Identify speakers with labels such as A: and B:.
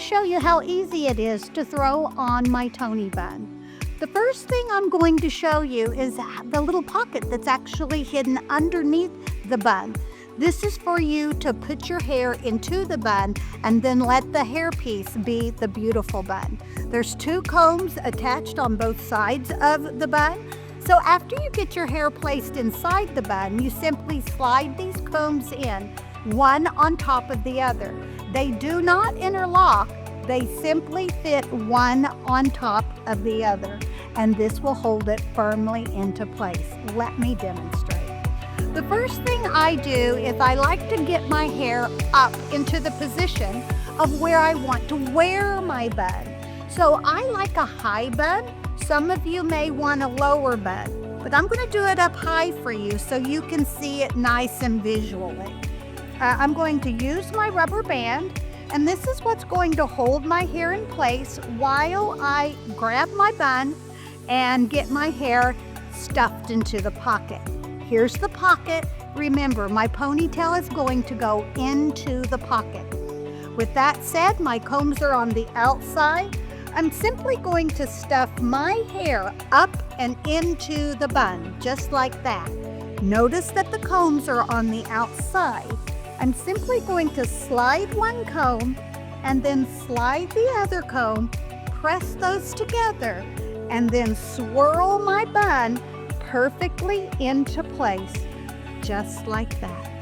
A: show you how easy it is to throw on my Toni bun. The first thing I'm going to show you is the little pocket that's actually hidden underneath the bun. This is for you to put your hair into the bun and then let the hairpiece be the beautiful bun. There's 2 combs attached on both sides of the bun. So after you get your hair placed inside the bun, you simply slide these combs in, one on top of the other. They do not interlock. They simply fit one on top of the other, and this will hold it firmly into place. Let me demonstrate. The first thing I do is I like to get my hair up into the position of where I want to wear my bun. So I like a high bun. Some of you may want a lower bun, but I'm going to do it up high for you so you can see it nice and visually. I'm going to use my rubber band, and this is what's going to hold my hair in place while I grab my bun and get my hair stuffed into the pocket. Here's the pocket. Remember, my ponytail is going to go into the pocket. With that said, my combs are on the outside. I'm simply going to stuff my hair up and into the bun, just like that. Notice that the combs are on the outside. I'm simply going to slide one comb and then slide the other comb, press those together, and then swirl my bun perfectly into place, just like that.